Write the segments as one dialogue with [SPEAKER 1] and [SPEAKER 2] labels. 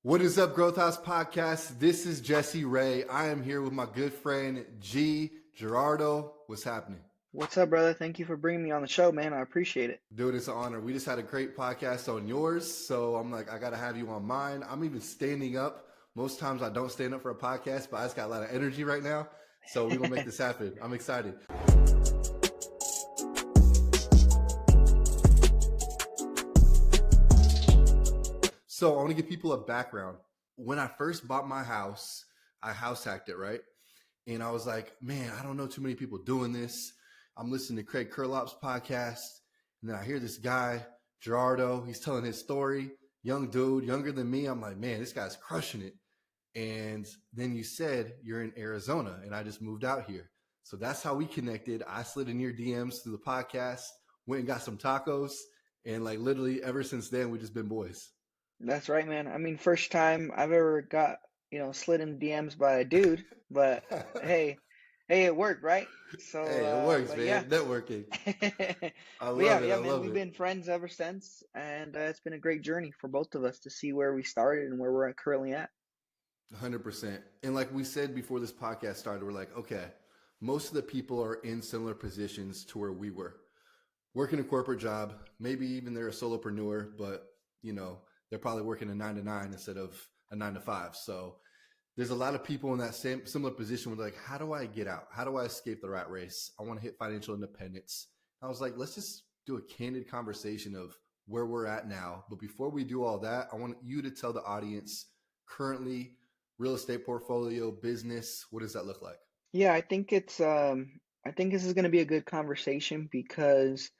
[SPEAKER 1] What is up, Growth House Podcast? This is Jesse Ray. I am here with my good friend Gerardo. What's happening?
[SPEAKER 2] What's up, brother? Thank you for bringing me on the show, man. I appreciate it.
[SPEAKER 1] Dude, it's an honor. We just had a great podcast on yours, so I'm like, I gotta have you on mine. I'm even standing up. Most times I don't stand up for a podcast, but I just got a lot of energy right now. So we're gonna make this happen. I'm excited. So I want to give people a background. When I first bought my house, I house hacked it, right? And I was like, man, I don't know too many people doing this. I'm listening to Craig Curlop's podcast. And then I hear this guy, Gerardo, he's telling his story, young dude, younger than me. I'm like, man, this guy's crushing it. And then you said you're in Arizona, and I just moved out here. So that's how we connected. I slid in your DMs through the podcast, went and got some tacos. And like literally ever since then, we've just been boys.
[SPEAKER 2] That's right, man. I mean, first time I've ever got, slid in DMs by a dude, but hey, it worked, right? So,
[SPEAKER 1] Hey, it works,
[SPEAKER 2] but yeah.
[SPEAKER 1] man. Networking. I
[SPEAKER 2] But yeah,
[SPEAKER 1] love it.
[SPEAKER 2] yeah,
[SPEAKER 1] I
[SPEAKER 2] man,
[SPEAKER 1] love
[SPEAKER 2] we've
[SPEAKER 1] it.
[SPEAKER 2] been friends ever since, and it's been a great journey for both of us to see where we started and where we're currently at.
[SPEAKER 1] 100%. And like we said before this podcast started, we're like, okay, most of the people are in similar positions to where we were. Working a corporate job, maybe even they're a solopreneur, but they're probably working a 9 to 9 instead of a 9 to 5. So there's a lot of people in that same similar position where like, how do I get out? How do I escape the rat race? I want to hit financial independence. I was like, let's just do a candid conversation of where we're at now. But before we do all that, I want you to tell the audience currently real estate portfolio, business, what does that look like?
[SPEAKER 2] Yeah, I think this is going to be a good conversation because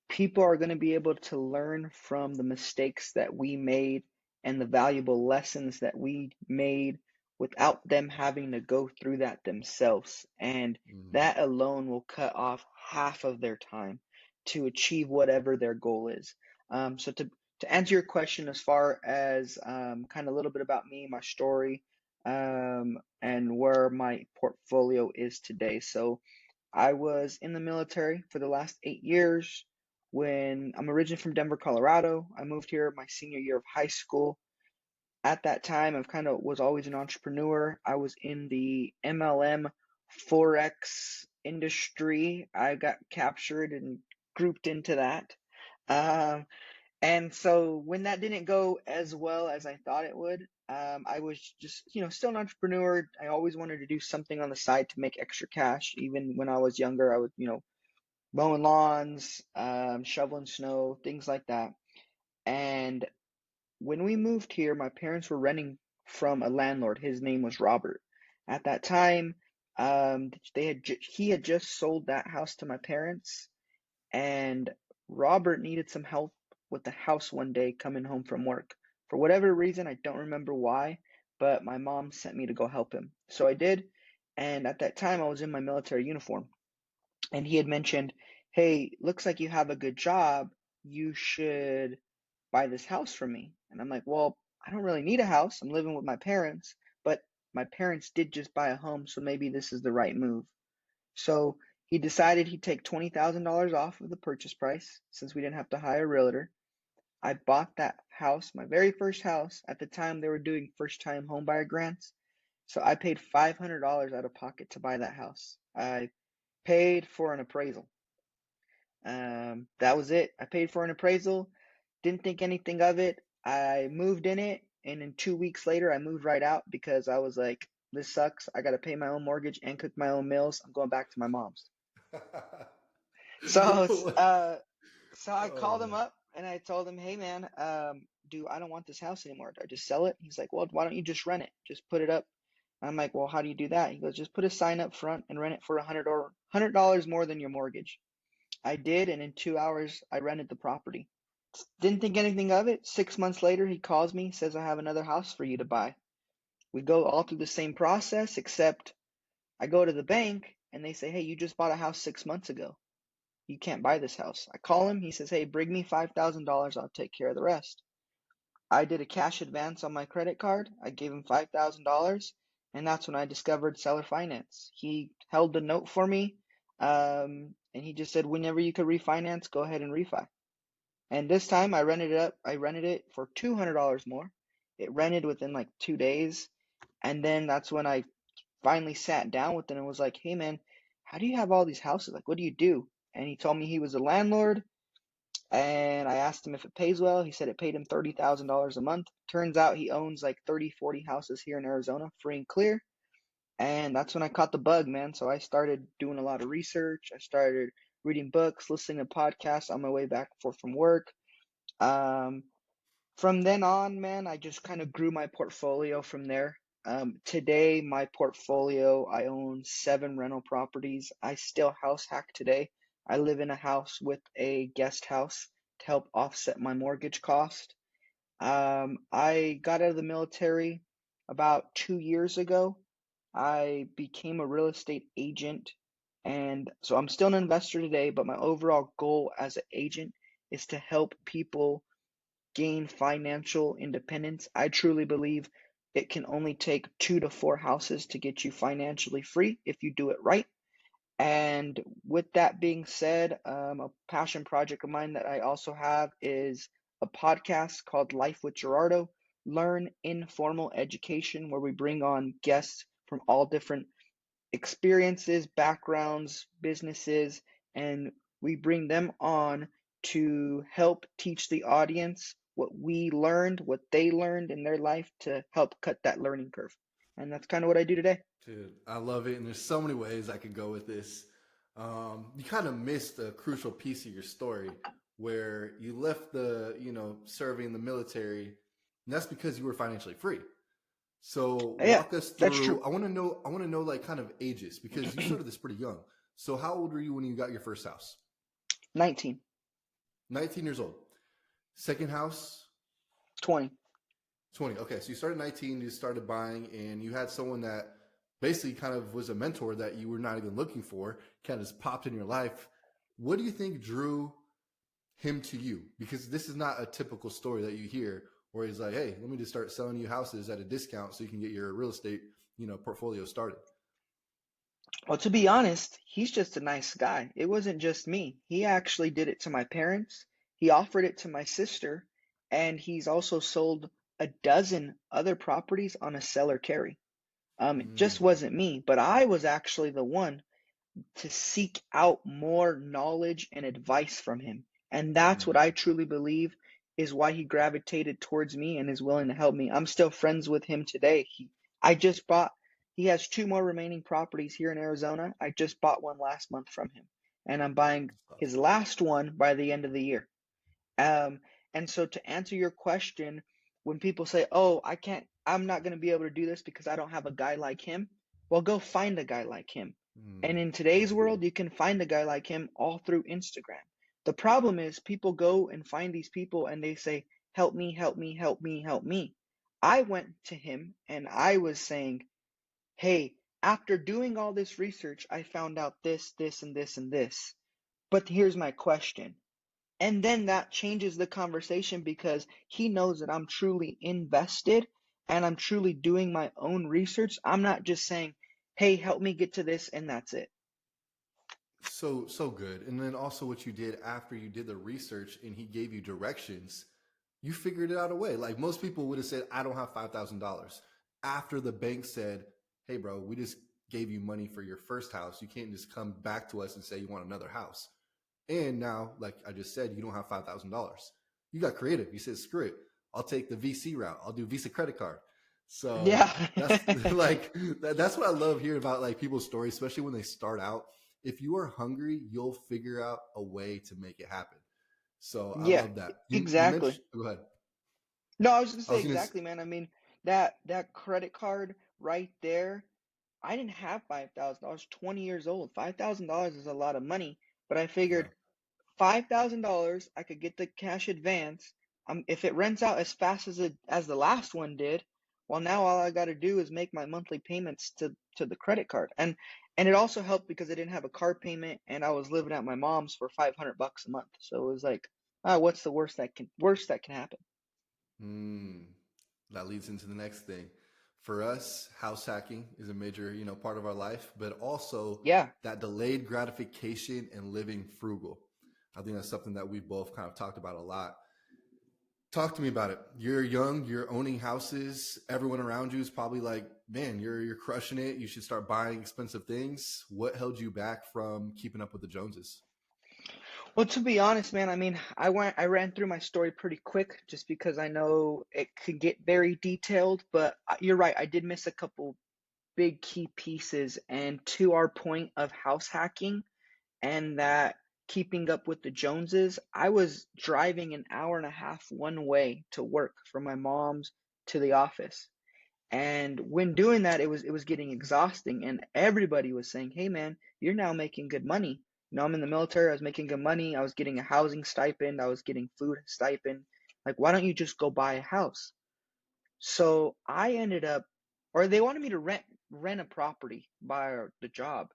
[SPEAKER 2] people are going to be able to learn from the mistakes that we made and the valuable lessons that we made without them having to go through that themselves. And
[SPEAKER 1] Mm,
[SPEAKER 2] that alone will cut off half of their time to achieve whatever their goal is. So to answer your question, as far as kind of a little bit about me, my story, and where my portfolio is today. So I was in the military for the last 8 years. When I'm originally from Denver, Colorado, I moved here my senior year of high school. At that time, I've kind of was always an entrepreneur. I was in the MLM Forex industry. I got captured and grouped into that. Um, and so when that didn't go as well as I thought it would, I was just, still an entrepreneur. I always wanted to do something on the side to make extra cash. Even when I was younger, I would, mowing lawns, shoveling snow, things like that. And when we moved here, my parents were renting from a landlord. His name was Robert. At that time, he had just sold that house to my parents, and Robert needed some help with the house one day coming home from work. For whatever reason, I don't remember why, but my mom sent me to go help him. So I did, and at that time I was in my military uniform, and he had mentioned, "Hey, looks like you have a good job. You should buy this house from me." And I'm like, "Well, I don't really need a house. I'm living with my parents, but my parents did just buy a home, so maybe this is the right move." So he decided he'd take $20,000 off of the purchase price since we didn't have to hire a realtor. I bought that house, my very first house. At the time, they were doing first time homebuyer grants. So I paid $500 out of pocket to buy that house. I paid for an appraisal. That was it. I paid for an appraisal, didn't think anything of it. I moved in it, and then 2 weeks later, I moved right out because I was like, this sucks. I got to pay my own mortgage and cook my own meals. I'm going back to my mom's. So, uh, so I
[SPEAKER 1] oh
[SPEAKER 2] called him
[SPEAKER 1] man.
[SPEAKER 2] up and I told him, "Hey man, I don't want this house anymore. Do I just sell it?" He's like, "Well, why don't you just rent it? Just put it up." I'm like, "Well, how do you do that?" He goes, "Just put a sign up front and rent it for $100 more than your mortgage." I did, and in 2 hours, I rented the property. Didn't think anything of it. 6 months later, he calls me, says, "I have another house for you to buy." We go all through the same process, except I go to the bank and they say, "Hey, you just bought a house 6 months ago. You can't buy this house." I call him. He says, "Hey, bring me $5,000. I'll take care of the rest." I did a cash advance on my credit card. I gave him $5,000, and that's when I discovered seller finance. He held the note for me, and he just said, "Whenever you could refinance, go ahead and refi." And this time I rented it for $200 more, It rented within like 2 days. And then that's when I finally sat down with him and was like, hey man, how do you have all these houses? Like, what do you do? And he told me he was a landlord. And I asked him if it pays well. He said it paid him $30,000 a month. Turns out he owns like 30, 40 houses here in Arizona, free and clear. And that's when I caught the bug, man. So I started doing a lot of research. I started reading books, listening to podcasts on my way back and forth from work. Um, from then on, man, I just kind of grew my portfolio from there. Today, my portfolio, I own 7 rental properties. I still house hack today. I live in a house with a guest house to help offset my mortgage cost. I got out of the military about 2 years ago. I became a real estate agent. And so I'm still an investor today, but my overall goal as an agent is to help people gain financial independence. I truly believe it can only take 2 to 4 houses to get you financially free if you do it right. And with that being said, a passion project of mine that I also have is a podcast called Life with Gerardo. Learn informal education, where we bring on guests from all different experiences, backgrounds, businesses, and we bring them on to help teach the audience what we learned, what they learned in their life to help cut that learning curve. And that's kind of what I do today.
[SPEAKER 1] Dude, I love it. And there's so many ways I could go with this. You kind of missed a crucial piece of your story where you left serving the military, and that's because you were financially free. So
[SPEAKER 2] Yeah,
[SPEAKER 1] walk us
[SPEAKER 2] that's true.
[SPEAKER 1] through. I want to know like kind of ages because you started this pretty young. So how old were you when you got your first house?
[SPEAKER 2] 19,
[SPEAKER 1] 19 years old. Second house,
[SPEAKER 2] 20.
[SPEAKER 1] 20. Okay, so you started 19, you started buying, and you had someone that basically kind of was a mentor that you were not even looking for, kind of just popped in your life. What do you think drew him to you? Because this is not a typical story that you hear where he's like, hey, let me just start selling you houses at a discount so you can get your real estate, portfolio started.
[SPEAKER 2] Well, to be honest, he's just a nice guy. It wasn't just me. He actually did it to my parents. He offered it to my sister, and he's also sold a dozen other properties on a seller carry. It just
[SPEAKER 1] Mm,
[SPEAKER 2] wasn't me, but I was actually the one to seek out more knowledge and advice from him. And that's what
[SPEAKER 1] mm.
[SPEAKER 2] I truly believe is why he gravitated towards me and is willing to help me. I'm still friends with him today. I just bought, he has 2 more remaining properties here in Arizona. I just bought one last month from him, and I'm buying
[SPEAKER 1] Awesome.
[SPEAKER 2] his last one by the end of the year. Um, and so to answer your question, when people say, "Oh, I'm not going to be able to do this because I don't have a guy like him," well, go find a guy like him. And
[SPEAKER 1] Mm,
[SPEAKER 2] in today's world, you can find a guy like him all through Instagram. The problem is people go and find these people and they say, "Help me, help me, help me, help me." I went to him and I was saying, "Hey, after doing all this research, I found out this, this, and this, and this. But here's my question." And then that changes the conversation because he knows that I'm truly invested and I'm truly doing my own research. I'm not just saying, hey, help me get to this, and that's it.
[SPEAKER 1] so good. And then also what you did after you did the research and he gave you directions, you figured it out a way. Like most people would have said, I don't have $5,000. After the bank said, hey, bro, we just gave you money for your first house. You can't just come back to us and say you want another house. And now, like I just said, you don't have $5,000. You got creative. You said, screw it. I'll take the VC route. I'll do Visa credit card. So
[SPEAKER 2] Yeah.
[SPEAKER 1] that's like, that's what I love hearing about like people's stories, especially when they start out. If you are hungry, you'll figure out a way to make it happen. So I
[SPEAKER 2] Yeah,
[SPEAKER 1] love that. You
[SPEAKER 2] exactly.
[SPEAKER 1] mentioned, go ahead.
[SPEAKER 2] No, I was gonna
[SPEAKER 1] I
[SPEAKER 2] say
[SPEAKER 1] was going to,
[SPEAKER 2] exactly, man. I mean, that credit card right there, I didn't have 5,000. I was 20 years old. $5,000 is a lot of money, but I
[SPEAKER 1] yeah.
[SPEAKER 2] figured $5,000, I could get the cash advance. If it rents out as fast as the last one did, well, now all I got to do is make my monthly payments to the credit card. And it also helped because I didn't have a car payment and I was living at my mom's for $500 a month. So it was like, what's the worst that can happen?
[SPEAKER 1] Mm, that leads into the next thing. For us, house hacking is a major, part of our life, but also
[SPEAKER 2] Yeah,
[SPEAKER 1] that delayed gratification and living frugal. I think that's something that we both kind of talked about a lot. Talk to me about it. You're young, you're owning houses. Everyone around you is probably like, man, you're crushing it. You should start buying expensive things. What held you back from keeping up with the Joneses?
[SPEAKER 2] Well, to be honest, man, I mean, I ran through my story pretty quick just because I know it could get very detailed, but you're right, I did miss a couple big key pieces. And to our point of house hacking and that keeping up with the Joneses, I was driving an hour and a half one way to work from my mom's to the office. And when doing that, it was getting exhausting, and everybody was saying, "Hey, man, you're now making good money. You know, I'm in the military. I was making good money. I was getting a housing stipend. I was getting food stipend. Like, why don't you just go buy a house?" So I ended up, or they wanted me to rent a property by the job.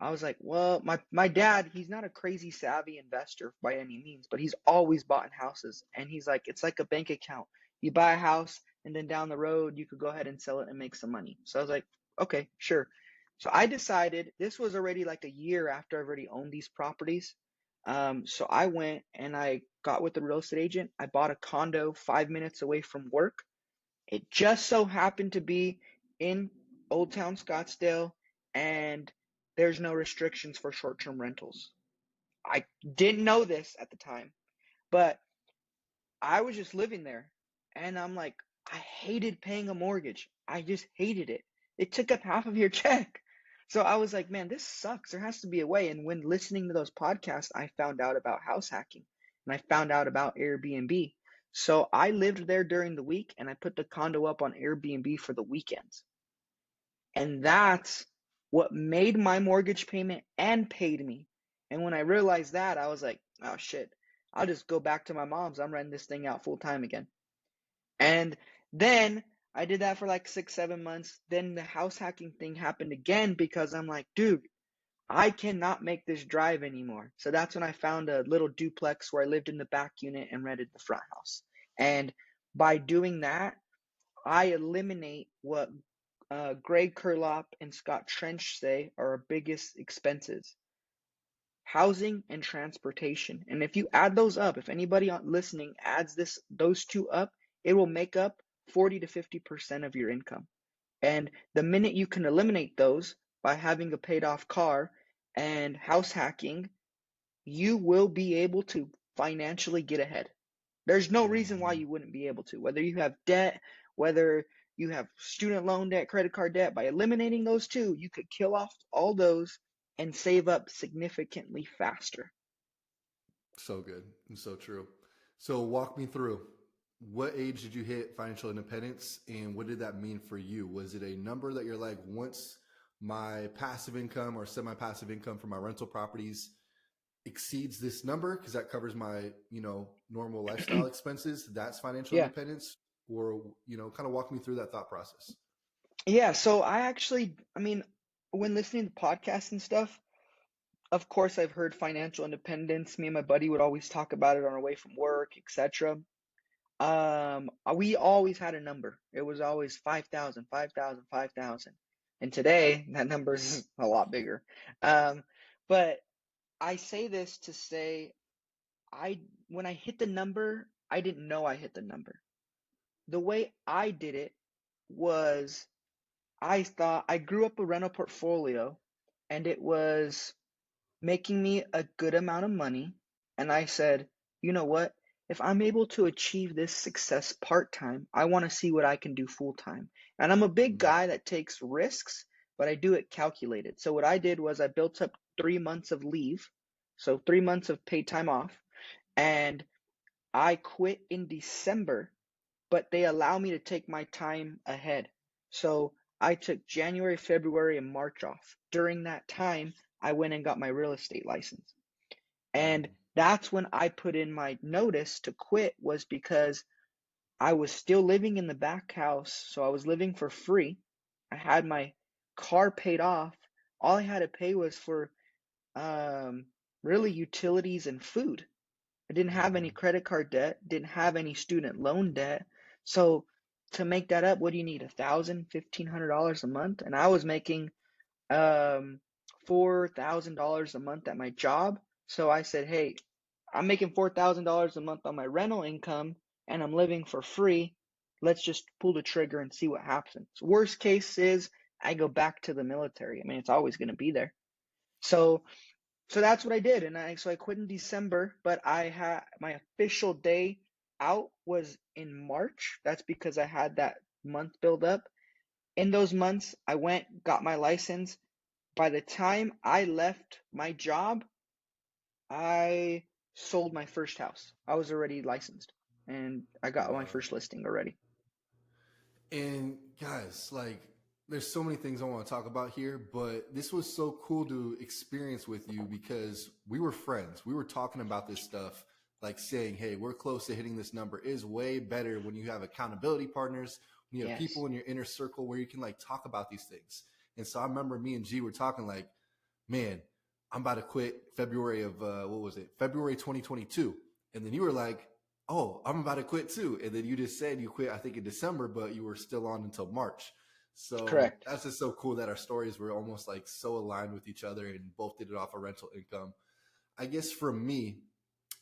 [SPEAKER 2] I was like, well, my dad, he's not a crazy savvy investor by any means, but he's always bought in houses, and he's like, it's like a bank account. You buy a house, and then down the road, you could go ahead and sell it and make some money. So I was like, okay, sure. So I decided this was already like a year after I've already owned these properties. So I went and I got with the real estate agent. I bought a condo 5 minutes away from work. It just so happened to be in Old Town Scottsdale, and there's no restrictions for short-term rentals. I didn't know this at the time, but I was just living there, and I'm like, I hated paying a mortgage. I just hated it. It took up half of your check. So I was like, man, this sucks. There has to be a way. And when listening to those podcasts, I found out about house hacking and I found out about Airbnb. So I lived there during the week and I put the condo up on Airbnb for the weekends. And that's what made my mortgage payment and paid me. And when I realized that, I was like, oh shit, I'll just go back to my mom's. I'm renting this thing out full time again. And then I did that for like 6, 7 months. Then the house hacking thing happened again because I'm like, dude, I cannot make this drive anymore. So that's when I found a little duplex where I lived in the back unit and rented the front house. And by doing that, I eliminate what Greg Kurlop and Scott Trench say are our biggest expenses: housing and transportation. And if you add those up, if anybody listening adds those two up, it will make up 40 to 50% of your income. And the minute you can eliminate those by having a paid off car and house hacking, you will be able to financially get ahead. There's no reason why
[SPEAKER 1] Mhm.
[SPEAKER 2] you wouldn't be able to. Whether you have debt, whether you have student loan debt, credit card debt, by eliminating those two, you could kill off all those and save up significantly faster.
[SPEAKER 1] So good and so true. So walk me through, what age did you hit financial independence and what did that mean for you? Was it a number that you're like, once my passive income or semi-passive income from my rental properties exceeds this number because that covers my, normal lifestyle expenses, that's financial
[SPEAKER 2] Yeah.
[SPEAKER 1] independence? Or, kind of walk me through that thought process.
[SPEAKER 2] Yeah. So I mean, when listening to podcasts and stuff, of course, I've heard financial independence. Me and my buddy would always talk about it on our way from work, etc. We always had a number. It was always 5,000, 5,000, 5,000. And today that number is a lot bigger. Um, but I say this to say I when I hit the number, I didn't know I hit the number. The way I did it was I thought I grew up a rental portfolio and it was making me a good amount of money. And I said, you know what? If I'm able to achieve this success part time, I want to see what I can do full time. And I'm a big
[SPEAKER 1] Mm-hmm.
[SPEAKER 2] guy that takes risks, but I do it calculated. So what I did was I built up 3 months of leave, so 3 months of paid time off, and I quit in December, but they allow me to take my time ahead. So I took January, February, and March off. During that time, I went and got my real estate license. And
[SPEAKER 1] Mm-hmm.
[SPEAKER 2] that's when I put in my notice to quit, was because I was still living in the back house. So I was living for free. I had my car paid off. All I had to pay was for um, really utilities and food. I didn't have any
[SPEAKER 1] Mm-hmm.
[SPEAKER 2] credit card debt, didn't have any student loan debt. So to make that up, what do you need? $1,000, $1,500 a month? And I was making um $4,000 a month at my job. So I said, hey, I'm making $4,000 a month on my rental income. and I'm living for free. Let's just pull the trigger and see what happens. Worst case is I go back to the military. I mean, it's always going to be there. So that's what I did, and I quit in December, but I had my official day out was in March. That's because I had that month build up. In those months, I went, got my license. By the time I left my job, I sold my first house. I was already licensed, and I got my
[SPEAKER 1] Wow.
[SPEAKER 2] first listing already.
[SPEAKER 1] And guys, like, there's so many things I want to talk about here, but this was so cool to experience with you because we were friends. We were talking about this stuff, like saying, hey, we're close to hitting this number. It is way better when you have accountability partners, when you have
[SPEAKER 2] Yes,
[SPEAKER 1] people in your inner circle where you can like talk about these things. And so I remember me and G were talking like, man, I'm about to quit February of what was it? February 2022. And then you were like, oh, I'm about to quit too. And then you just said you quit, I think in December, but you were still on until March. So
[SPEAKER 2] correct.
[SPEAKER 1] that's just so cool that our stories were almost like so aligned with each other and both did it off a rental income. I guess for me,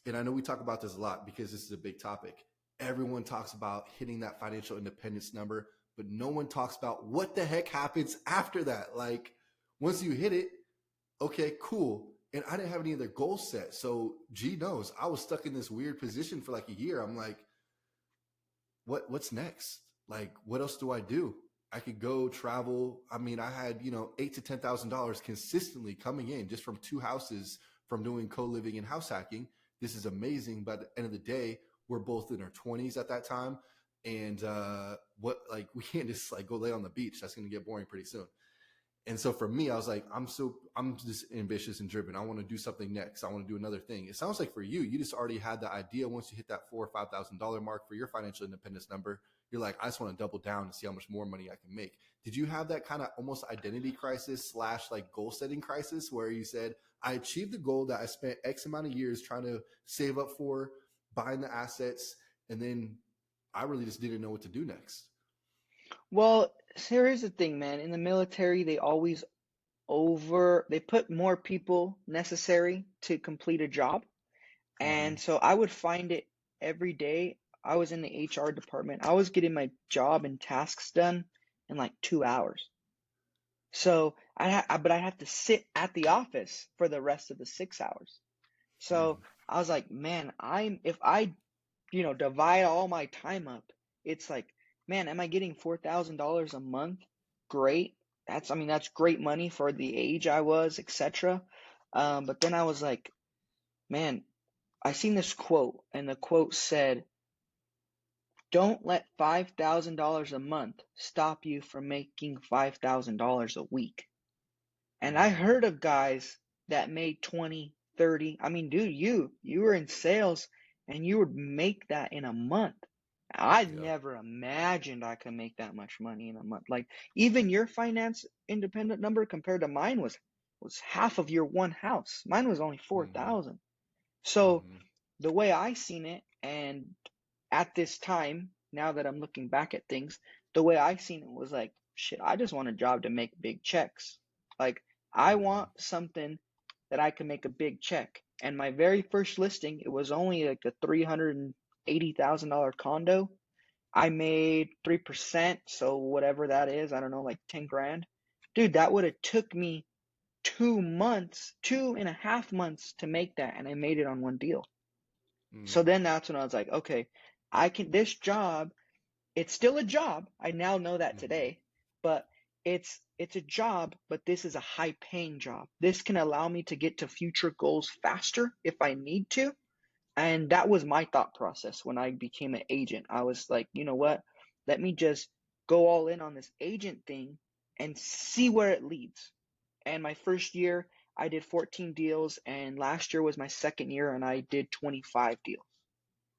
[SPEAKER 1] and I know we talk about this a lot because this is a big topic. Everyone talks about hitting that financial independence number, but no one talks about what the heck happens after that. Like once you hit it, okay, cool. And I didn't have any other goals set. So G knows I was stuck in this weird position for like a year. I'm like, what's next? Like, what else do I do? I could go travel. I mean, I had, $8,000 to $10,000 consistently coming in just from two houses from doing co-living and house hacking. This is amazing. But at the end of the day, we're both in our 20s at that time. And we can't just like go lay on the beach. That's gonna get boring pretty soon. And so for me, I was like, I'm just ambitious and driven. I want to do something next. I want to do another thing. It sounds like for you, you just already had the idea. Once you hit that $4,000 or $5,000 mark for your financial independence number, you're like, I just want to double down and see how much more money I can make. Did you have that kind of almost identity crisis / like goal setting crisis where you said, I achieved the goal that I spent X amount of years trying to save up for, buying the assets, and then I really just didn't know what to do next?
[SPEAKER 2] Well, here's the thing, man. In the military, they put more people necessary to complete a job.
[SPEAKER 1] Mm-hmm.
[SPEAKER 2] And so I would find it every day. I was in the HR department. I was getting my job and tasks done in like 2 hours. So but I had to sit at the office for the rest of the 6 hours. So
[SPEAKER 1] Mm-hmm.
[SPEAKER 2] I was like, man, if I, divide all my time up, it's like, man, am I getting $4,000 a month? Great. I mean, that's great money for the age I was, etc. But then I was like, man, I seen this quote, and the quote said, "Don't let $5,000 a month stop you from making $5,000 a week." And I
[SPEAKER 1] Mm-hmm.
[SPEAKER 2] heard of guys that made 20, 30. I mean, dude, you were in sales and you would make that in a month. I
[SPEAKER 1] Yeah.
[SPEAKER 2] never imagined I could make that much money in a month. Like even your finance independent number compared to mine was half of your one house. Mine was only
[SPEAKER 1] Mm-hmm.
[SPEAKER 2] 4,000. So
[SPEAKER 1] Mm-hmm.
[SPEAKER 2] the way I seen it, and at this time, now that I'm looking back at things, the way I seen it was like, shit, I just want a job to make big checks. Like, I
[SPEAKER 1] Mm-hmm.
[SPEAKER 2] want something that I can make a big check. And my very first listing, it was only like a $380,000 condo. I made 3%, so whatever that is, I don't know, like 10 grand. Dude, that would have took me 2 months, 2.5 months to make that, and I made it on one deal. So
[SPEAKER 1] Mm-hmm.
[SPEAKER 2] then that's when I was like, okay, this job, it's still a job. I now know that
[SPEAKER 1] Mm-hmm.
[SPEAKER 2] today, but it's a job, but this is a high paying job. This can allow me to get to future goals faster if I need to. And that was my thought process when I became an agent. I was like, you know what? Let me just go all in on this agent thing and see where it leads. And my first year, I did 14 deals, and last year was my second year, and I did 25 deals.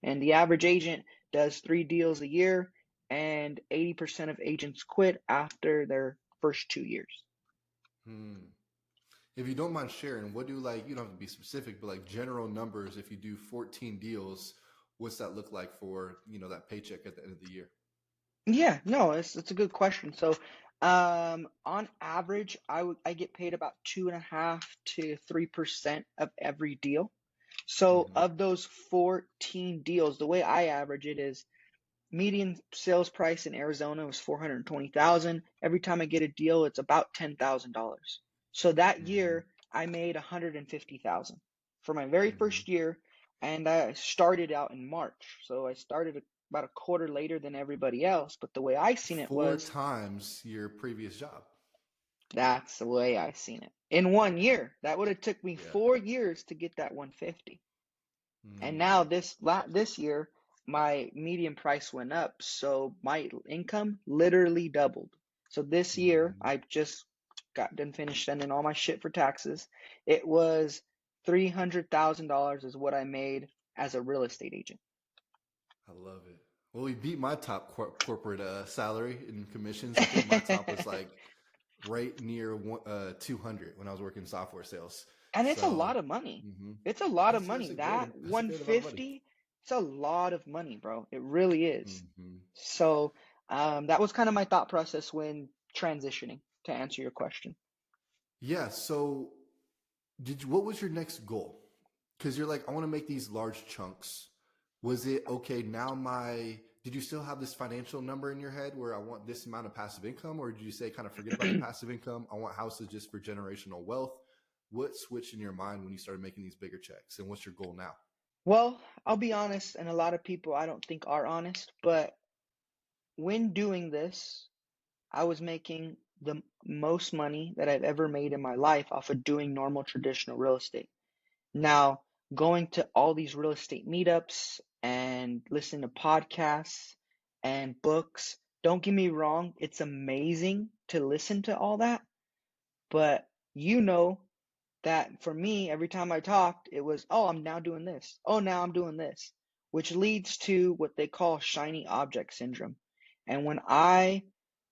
[SPEAKER 2] And the average agent does 3 deals a year, and 80% of agents quit after their first 2 years.
[SPEAKER 1] Hmm. If you don't mind sharing, what do like you don't have to be specific, but like general numbers, if you do 14 deals, what's that look like for, that paycheck at the end of the year?
[SPEAKER 2] Yeah, no, it's a good question. So, on average, I get paid about 2.5 to 3% of every deal. So
[SPEAKER 1] Mm-hmm.
[SPEAKER 2] of those 14 deals, the way I average it is median sales price in Arizona was 420,000. Every time I get a deal, it's about $10,000. So that
[SPEAKER 1] Mm-hmm.
[SPEAKER 2] year I made 150,000 for my very
[SPEAKER 1] Mm-hmm.
[SPEAKER 2] first year, and I started out in March. So I started about a quarter later than everybody else, but the way I seen it
[SPEAKER 1] Four
[SPEAKER 2] was
[SPEAKER 1] times your previous job.
[SPEAKER 2] that's the way I seen it. In 1 year, that would have took me
[SPEAKER 1] Yeah.
[SPEAKER 2] 4 years to get that 150. And now
[SPEAKER 1] Mm.
[SPEAKER 2] this year, my median price went up, so my income literally doubled. So this year,
[SPEAKER 1] Mm-hmm.
[SPEAKER 2] I just got done finished sending all my shit for taxes. It was $300,000 is what I made as a real estate agent.
[SPEAKER 1] I love it. Well, we beat my top corporate salary in commissions. I think my top was like right near 200 when I was working software sales.
[SPEAKER 2] And it's a
[SPEAKER 1] So
[SPEAKER 2] lot of money.
[SPEAKER 1] hmm
[SPEAKER 2] It's a lot of
[SPEAKER 1] that's
[SPEAKER 2] money.
[SPEAKER 1] a
[SPEAKER 2] That
[SPEAKER 1] great amount of money.
[SPEAKER 2] 150, it's a lot of money, bro. It really is.
[SPEAKER 1] Hmm.
[SPEAKER 2] So, that was kind of my thought process when transitioning, to answer your question.
[SPEAKER 1] Yeah. So what was your next goal? Because you're like, I want to make these large chunks. Was it okay? Now did you still have this financial number in your head where I want this amount of passive income, or did you say kind of forget about the passive income? I want houses just for generational wealth. What switched in your mind when you started making these bigger checks, and what's your goal now?
[SPEAKER 2] Well, I'll be honest, and a lot of people I don't think are honest, but when doing this, I was making the most money that I've ever made in my life off of doing normal traditional real estate. Now, going to all these real estate meetups and listening to podcasts and books, don't get me wrong, it's amazing to listen to all that, but you know that for me, every time I talked, it was, oh, I'm now doing this. Oh, now I'm doing this, which leads to what they call shiny object syndrome. And when I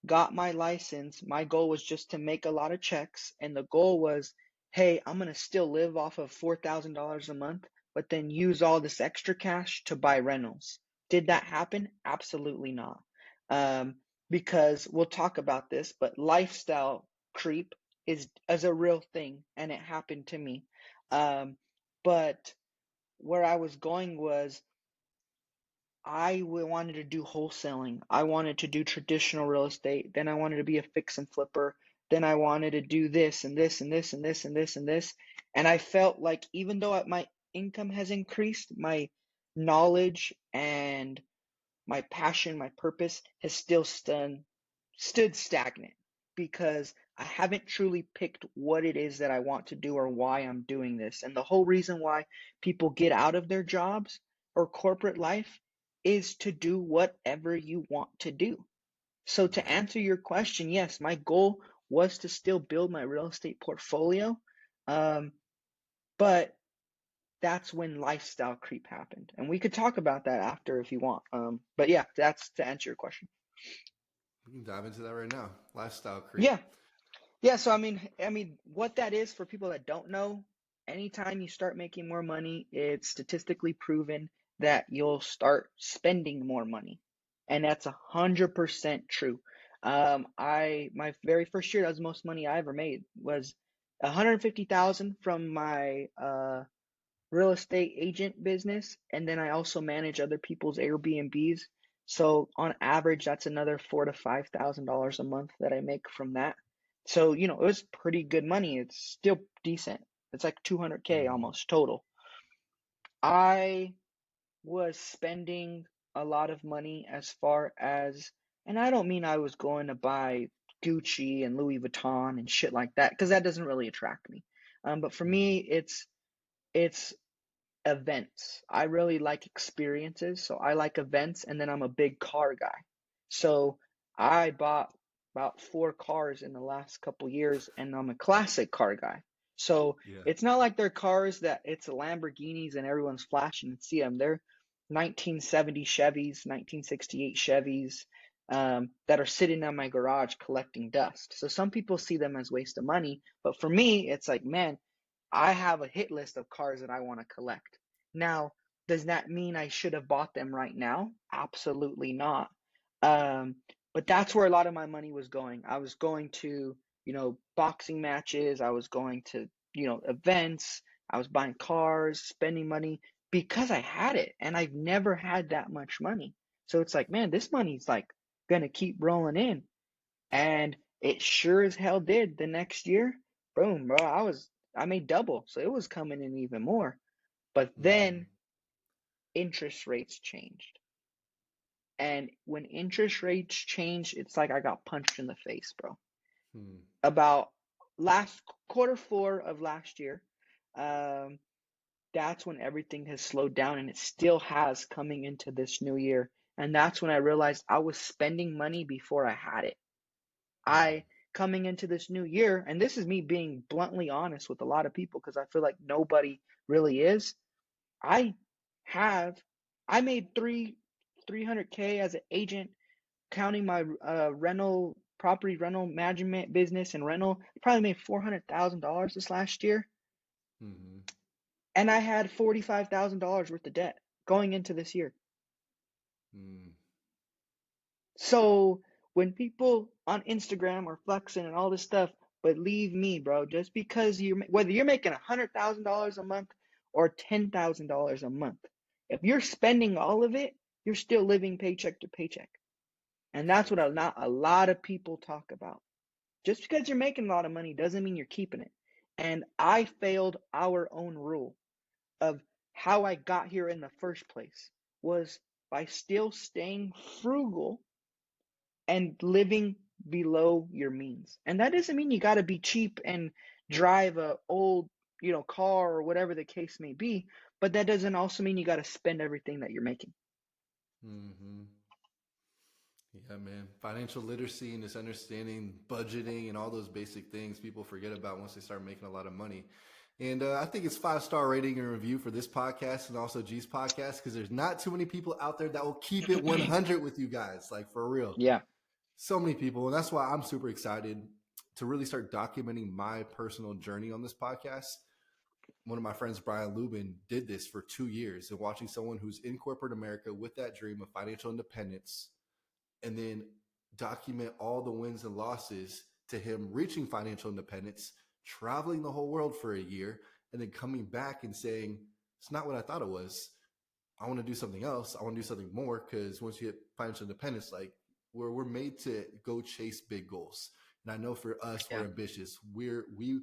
[SPEAKER 2] got my license, my goal was just to make a lot of checks. And the goal was, hey, I'm going to still live off of $4,000 a month, but then use all this extra cash to buy rentals. Did that happen? Absolutely not. Um, because we'll talk about this, but lifestyle creep is a real thing, and it happened to me. Um, but where I was going was wanted to do wholesaling. I wanted to do traditional real estate. Then I wanted to be a fix and flipper. Then I wanted to do this and this and this and this and this and this. And I felt like even though my income has increased, my knowledge and my passion, my purpose has still stood stagnant because I haven't truly picked what it is that I want to do or why I'm doing this. And the whole reason why people get out of their jobs or corporate life is to do whatever you want to do. So to
[SPEAKER 1] Right.
[SPEAKER 2] answer your question, yes, my goal was to still build my real estate portfolio. Um, but that's when lifestyle creep happened. And we could talk about that after if you want. But yeah, that's to answer your question.
[SPEAKER 1] We can dive into that right now. Lifestyle creep.
[SPEAKER 2] Yeah. Yeah, so I mean, what that is for people that don't know, anytime you start making more money, it's statistically proven that you'll start spending more money, and that's 100% true. My very first year, that was the most money I ever made, was 150,000 from my real estate agent business, and then I also manage other people's Airbnbs. So on average, that's another $4,000 to $5,000 a month that I make from that. So, it was pretty good money. It's still decent. It's like 200K
[SPEAKER 1] Mm-hmm.
[SPEAKER 2] almost total. I was spending a lot of money as far as, and I don't mean I was going to buy Gucci and Louis Vuitton and shit like that, because that doesn't really attract me. But for me,
[SPEAKER 1] Mm-hmm.
[SPEAKER 2] it's events. I really like experiences, so I like events, and then I'm a big car guy. So I bought about 4 cars in the last couple years, and I'm a classic car guy. So
[SPEAKER 1] Yeah.
[SPEAKER 2] it's not like they're cars that it's Lamborghinis and everyone's flashing and see them. They're 1970 Chevys, 1968 Chevys, that are sitting in my garage collecting dust. So some people see them as waste of money, but for me, it's like, man, I have a hit list of cars that I want to collect. Now, does that mean I should have bought them right now? Absolutely not. Um, but that's where a lot of my money was going. I was going to, boxing matches. I was going to, events, I was buying cars, spending money because I had it, and I've never had that much money. So it's like, man, this money's like gonna keep rolling in. And it sure as hell did the next year. Boom, bro. I made double. So it was coming in even more. But
[SPEAKER 1] Mm-hmm.
[SPEAKER 2] then interest rates changed. And when interest rates changed, it's like I got punched in the face, bro.
[SPEAKER 1] Hmm.
[SPEAKER 2] About last quarter 4 of last year, um, that's when everything has slowed down, and it still has coming into this new year. And that's when I realized I was spending money before I had it.
[SPEAKER 1] Hmm.
[SPEAKER 2] I coming into this new year, and this is me being bluntly honest with a lot of people because I feel like nobody really is. I have I made 300K as an agent, counting my rental property rental management business and rental. Probably made $400,000 this last year,
[SPEAKER 1] Hmm.
[SPEAKER 2] and I had $45,000 worth of debt going into this year.
[SPEAKER 1] Hmm.
[SPEAKER 2] So when people on Instagram are flexing and all this stuff, believe me, bro, just because whether you're making $100,000 a month or $10,000 a month, if you're spending all of it, you're still living paycheck to paycheck. And that's what not a lot of people talk about. Just because you're making a lot of money doesn't mean you're keeping it. And I failed our own rule of how I got here in the first place was by still staying frugal and living below your means. And that doesn't mean you got to be cheap and drive a old, car or whatever the case may be, but that doesn't also mean you got to spend everything that you're making.
[SPEAKER 1] Hmm. Yeah, man. Financial literacy and just understanding budgeting and all those basic things people forget about once they start making a lot of money. And I think it's 5-star rating and review for this podcast and also G's podcast because there's not too many people out there that will keep it 100 with you guys, like for real.
[SPEAKER 2] Yeah.
[SPEAKER 1] So many people. And that's why I'm super excited to really start documenting my personal journey on this podcast. One of my friends, Brian Lubin, did this for 2 years and watching someone who's in corporate America with that dream of financial independence and then document all the wins and losses to him reaching financial independence, traveling the whole world for a year, and then coming back and saying, it's not what I thought it was. I want to do something else. I want to do something more because once you get financial independence, like we're made to go chase big goals. And I know for us, we're
[SPEAKER 2] Yeah.
[SPEAKER 1] ambitious. We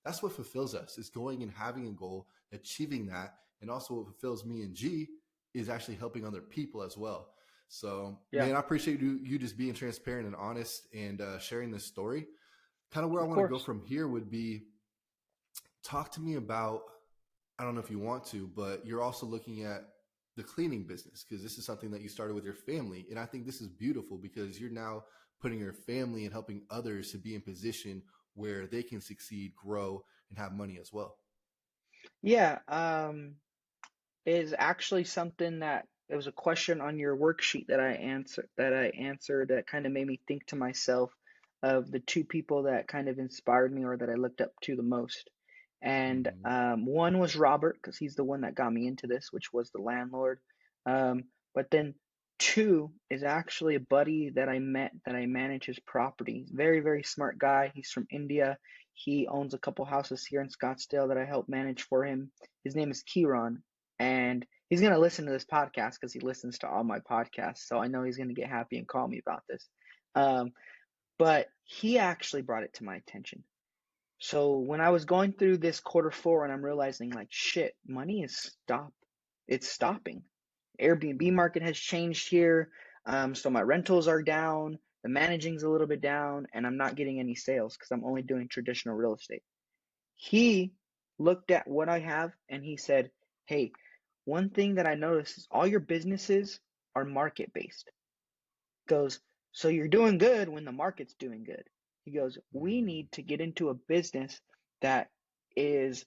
[SPEAKER 1] that's what fulfills us is going and having a goal, achieving that. And also what fulfills me and G is actually helping other people as well. So,
[SPEAKER 2] Yeah.
[SPEAKER 1] man, I appreciate you just being transparent and honest and sharing this story. Kind of where I
[SPEAKER 2] Of
[SPEAKER 1] want to go
[SPEAKER 2] course.
[SPEAKER 1] from here would be talk to me about, I don't know if you want to, but you're also looking at the cleaning business because this is something that you started with your family. And I think this is beautiful because you're now putting your family and helping others to be in position where they can succeed, grow, and have money as well.
[SPEAKER 2] Yeah. Is actually something that it was a question on your worksheet that I answered that kind of made me think to myself of the two people that kind of inspired me or that I looked up to the most. And
[SPEAKER 1] Mm-hmm.
[SPEAKER 2] one was Robert because he's the one that got me into this, which was the landlord. But then two is actually a buddy that I met that I manage his property. Very, very smart guy. He's from India. He owns a couple houses here in Scottsdale that I help manage for him. His name is Kiran, and he's going to listen to this podcast because he listens to all my podcasts. So I know he's going to get happy and call me about this. Um, but he actually brought it to my attention. So when I was going through this quarter 4 and I'm realizing like shit, money is it's stopping. Airbnb
[SPEAKER 1] Mm-hmm.
[SPEAKER 2] market has changed here. So my rentals are down, the managing's a little bit down, and I'm not getting any sales because I'm only doing traditional real estate. He looked at what I have and he said, hey, one thing that I noticed is all your businesses are market based. Goes, so you're doing good when the market's doing good. He goes, we need to get into a business that is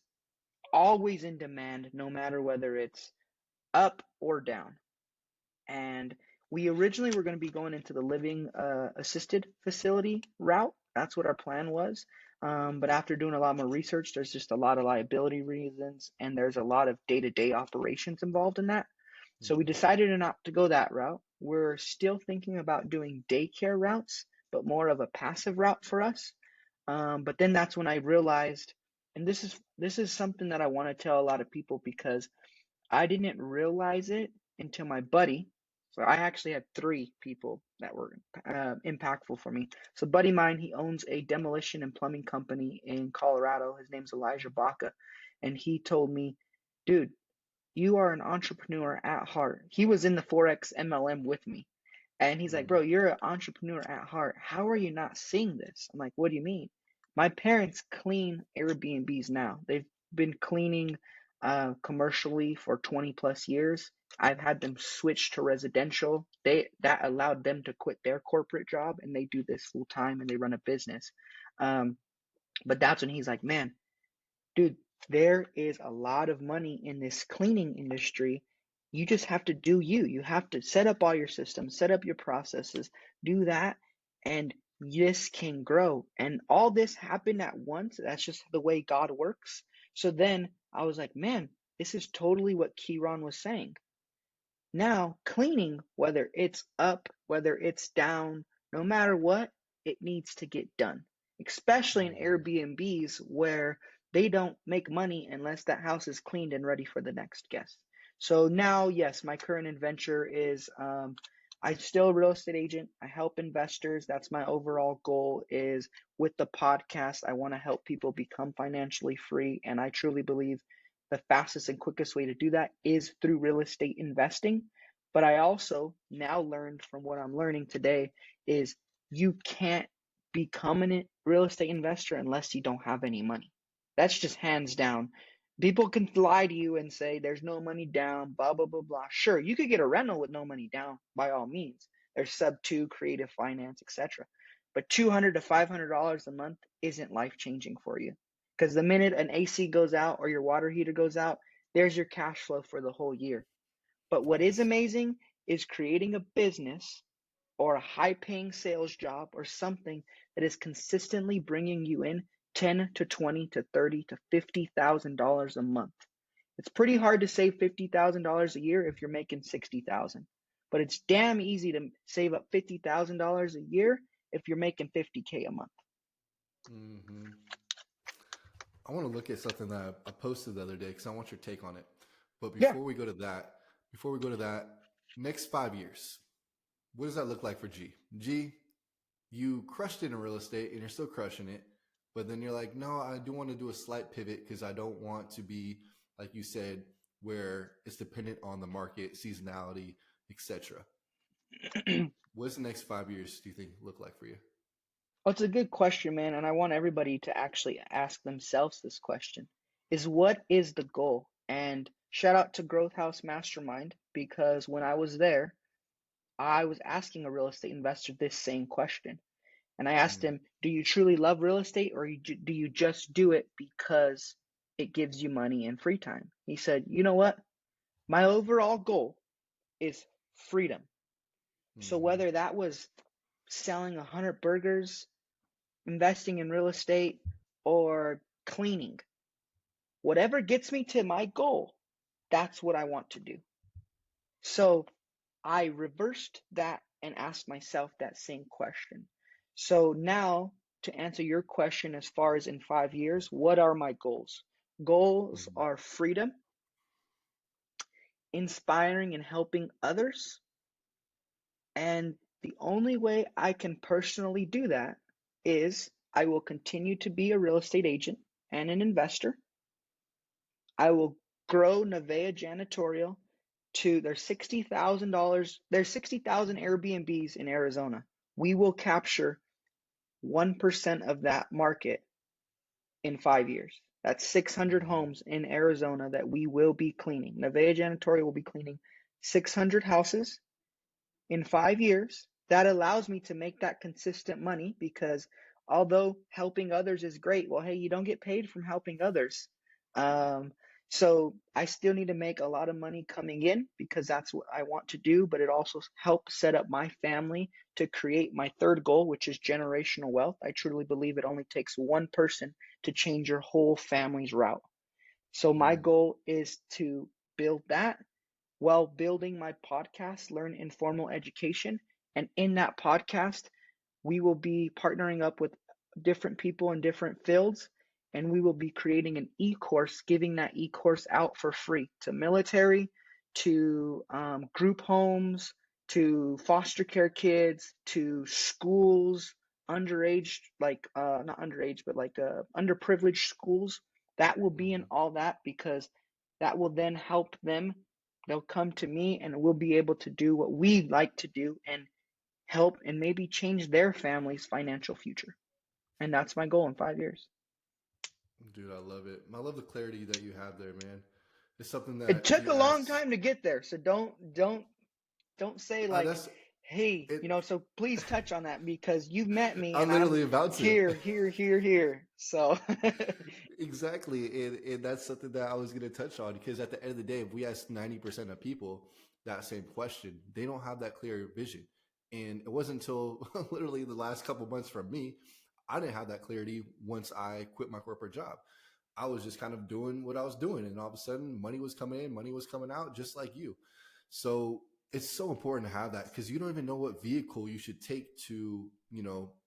[SPEAKER 2] always in demand, no matter whether it's up or down. And we originally were going to be going into the living assisted facility route. That's what our plan was. But after doing a lot more research, there's just a lot of liability reasons, and there's a lot of day-to-day operations involved in that. So we
[SPEAKER 1] Mm-hmm.
[SPEAKER 2] decided not to go that route. We're still thinking about doing daycare routes, but more of a passive route for us. But then that's when I realized and this is something that I want to tell a lot of people because I didn't realize it until my buddy. So I actually had three people that were impactful for me. So, buddy mine, he owns a demolition and plumbing company in Colorado. His name's Elijah Baca, and he told me, "Dude, you are an entrepreneur at heart." He was in the Forex MLM with me, and he's like, "Bro, you're an entrepreneur at heart. How are you not seeing this?" I'm like, "What do you mean?" My parents clean Airbnbs now. They've been cleaning commercially for 20 plus years. I've had them switch to residential. That allowed them to quit their corporate job and they do this full time and they run a business. Um, but that's when he's like, "Man, dude, there is a lot of money in this cleaning industry. You just have to do you. You have to set up all your systems, set up your processes, do that, and this can grow." And all this happened at once. That's just the way God works. So then I was like, man, this is totally what Kieran was saying. Now, cleaning, whether it's up, whether it's down, no matter what, it needs to get done, especially in Airbnbs where they don't make money unless that house is cleaned and ready for the next guest. So now, yes, my current adventure is I'm still a real estate agent. I help investors. That's my overall goal is with the podcast, I want to help people become financially free. And I truly believe the fastest and quickest way to do that is through real estate investing. But I also now learned from what I'm learning today is you can't become a real estate investor unless you don't have any money. That's just hands down. People can lie to you and say there's no money down, blah, blah, blah, blah. Sure, you could get a rental with no money down by all means. There's sub two, creative finance, etc. But $200 to $500 a month isn't life changing for you. Because the minute an AC goes out or your water heater goes out, there's your cash flow for the whole year. But what is amazing is creating a business or a high paying sales job or something that is consistently bringing you in 10 to 20 to 30 to $50,000 a month. It's pretty hard to save $50,000 a year if you're making 60,000. But it's damn easy to save up $50,000 a year if you're making 50K a month.
[SPEAKER 1] Mm-hmm. I want to look at something that I posted the other day because I want your take on it. But
[SPEAKER 2] Yeah.
[SPEAKER 1] before we go to that, next 5 years, what does that look like for G? G, you crushed it in real estate and you're still crushing it, but then you're like, no, I do want to do a slight pivot because I don't want to be, like you said, where it's dependent on the market, seasonality, etc. What's the next 5 years do you think look like for you?
[SPEAKER 2] Well, it's a good question, man, and I want everybody to actually ask themselves this question. Is what is the goal? And shout out to Growth House Mastermind because when I was there, I was asking a real estate investor this same question. And I asked him, do you truly love real estate or do you just do it because it gives you money and free time? He said, you know what? My overall goal is freedom. So
[SPEAKER 1] Mm-hmm.
[SPEAKER 2] whether that was selling 100 burgers, investing in real estate, or cleaning, whatever gets me to my goal, that's what I want to do. So I reversed that and asked myself that same question. So now, to answer your question as far as in 5 years, what are my goals? Goals
[SPEAKER 1] Mm-hmm.
[SPEAKER 2] are freedom, inspiring and helping others. And the only way I can personally do that is I will continue to be a real estate agent and an investor. I will grow Nevea Janitorial to there's there's 60,000 Airbnbs in Arizona. We will capture 1% of that market in 5 years. That's 600 homes in Arizona that we will be cleaning. Nevea Janitorial will be cleaning 600 houses in 5 years. That allows me to make that consistent money because although helping others is great, well, hey, you don't get paid from helping others. Um, so I still need to make a lot of money coming in because that's what I want to do, but it also helps set up my family to create my third goal, which is generational wealth. I truly believe it only takes one person to change your whole family's route. So my goal is to build that while building my podcast, Learn Informal Education. And in that podcast, we will be partnering up with different people in different fields. and we will be creating an e-course, giving that e-course out for free to military, to group homes, to foster care kids, to schools, underage, like not underage, but like underprivileged schools. That will be in
[SPEAKER 1] Mhm.
[SPEAKER 2] all that, because that will then help them. They'll come to me and we'll be able to do what we like to do and help and maybe change their family's financial future. And that's my goal in 5 years.
[SPEAKER 1] Dude, I love it. I love the clarity that you have there, man. It's something
[SPEAKER 2] It
[SPEAKER 1] that
[SPEAKER 2] took
[SPEAKER 1] you
[SPEAKER 2] a long
[SPEAKER 1] asked.
[SPEAKER 2] time to get there, so don't say like,
[SPEAKER 1] That's
[SPEAKER 2] hey,
[SPEAKER 1] it.
[SPEAKER 2] so please touch on that, because you've met me
[SPEAKER 1] I'm
[SPEAKER 2] and I'm
[SPEAKER 1] literally about to.
[SPEAKER 2] here. So
[SPEAKER 1] Exactly. And that's something that I was going to touch on because at the end of the day, if we ask 90% of people that same question, they don't have that clear vision. And it wasn't until literally the last couple months from me, I didn't have that clarity once I quit my corporate job. I was just kind of doing what I was doing. And all of a sudden, money was coming in, money was coming out, just like you. So it's so important to have that because you don't even know what vehicle you should take to,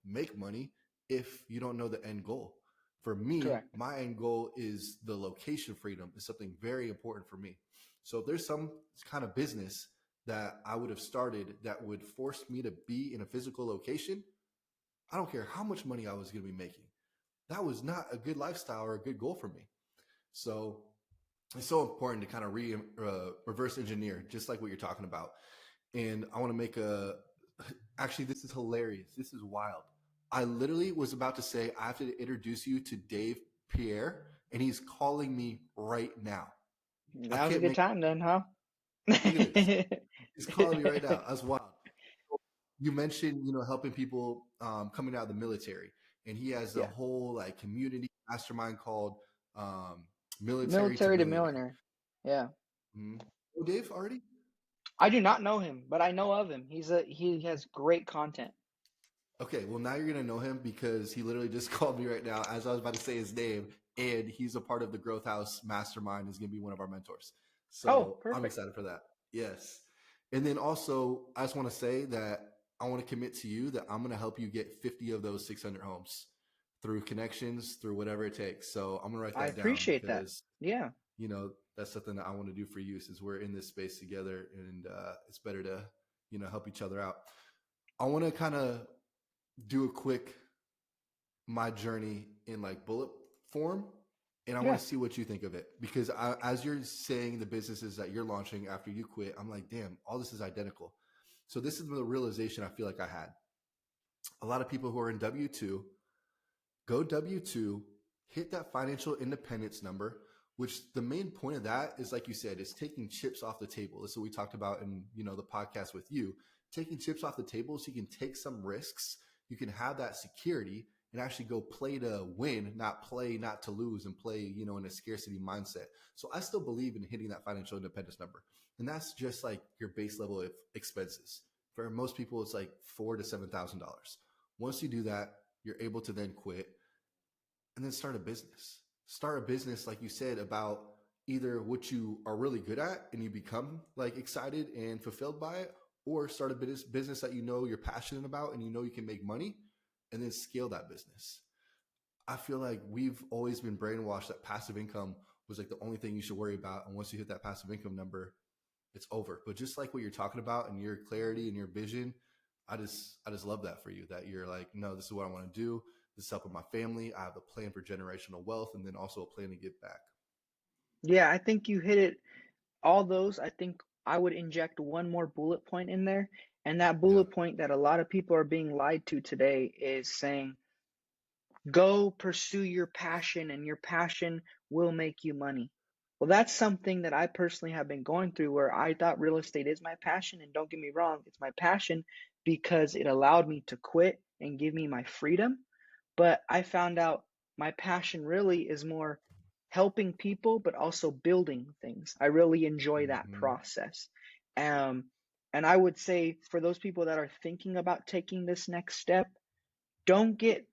[SPEAKER 1] make money if you don't know the end goal. For me,
[SPEAKER 2] correct.
[SPEAKER 1] my end goal is the location freedom is something very important for me. So if there's some kind of business that I would have started that would force me to be in a physical location, I don't care how much money I was going to be making. That was not a good lifestyle or a good goal for me. So it's so important to kind of reverse engineer, just like what you're talking about. And I want to make a. Actually, this is hilarious. This is wild. I literally was about to say I have to introduce you to Dave Pierre, and he's calling me right now. I
[SPEAKER 2] Now's a
[SPEAKER 1] can't
[SPEAKER 2] good
[SPEAKER 1] make.
[SPEAKER 2] time then, huh?
[SPEAKER 1] Look at this. He's calling me right now. That's wild. You mentioned, helping people coming out of the military, and he has a
[SPEAKER 2] Yeah.
[SPEAKER 1] whole like community mastermind called um, Military to
[SPEAKER 2] Military to
[SPEAKER 1] Millionaire.
[SPEAKER 2] millionaire. Yeah.
[SPEAKER 1] Mm-hmm. Oh, Dave already?
[SPEAKER 2] I do not know him, but I know of him. He has great content.
[SPEAKER 1] Okay, well now you're gonna know him because he literally just called me right now as I was about to say his name, and he's a part of the Growth House Mastermind. Is gonna be one of our mentors,
[SPEAKER 2] Oh,
[SPEAKER 1] so I'm
[SPEAKER 2] perfect.
[SPEAKER 1] excited for that. Yes, and then also I just want to say that I want to commit to you that I'm gonna help you get 50 of those 600 homes through connections, through whatever it takes. So I'm gonna write
[SPEAKER 2] I
[SPEAKER 1] that down
[SPEAKER 2] appreciate that.
[SPEAKER 1] because
[SPEAKER 2] Yeah.
[SPEAKER 1] that's something that I want to do for you since we're in this space together, and it's better to help each other out. I want to kind of do a quick my journey in like bullet form, and I want
[SPEAKER 2] Yeah.
[SPEAKER 1] to see what you think of it because as you're saying the businesses that you're launching after you quit, I'm like, damn, all this is identical. So this is the realization I feel like I had. A lot of people who are in W2 go W2, hit that financial independence number, which the main point of that is, like you said, is taking chips off the table. This is what we talked about in, the podcast with you, taking chips off the table so you can take some risks. You can have that security and actually go play to win, not play not to lose and play, in a scarcity mindset. So I still believe in hitting that financial independence number. And that's just like your base level of expenses. For most people, it's like $4,000 to $7,000. Once you do that, you're able to then quit and then start a business. Start a business, like you said, about either what you are really good at and you become like excited and fulfilled by it, or start a business that you're passionate about and you can make money and then scale that business. I feel like we've always been brainwashed that passive income was like the only thing you should worry about. And once you hit that passive income number, it's over. But just like what you're talking about and your clarity and your vision, I just love that for you that you're like, no, this is what I want to do. This is helping my family. I have a plan for generational wealth and then also a plan to give back.
[SPEAKER 2] Yeah, I think you hit it. All those, I think I would inject one more bullet point in there. And that
[SPEAKER 1] Yeah.
[SPEAKER 2] bullet point that a lot of people are being lied to today is saying, go pursue your passion and your passion will make you money. Well, that's something that I personally have been going through, where I thought real estate is my passion. And don't get me wrong, it's my passion because it allowed me to quit and give me my freedom. But I found out my passion really is more helping people, but also building things. I really enjoy that
[SPEAKER 1] Mm-hmm.
[SPEAKER 2] process. Um, and I would say for those people that are thinking about taking this next step, don't get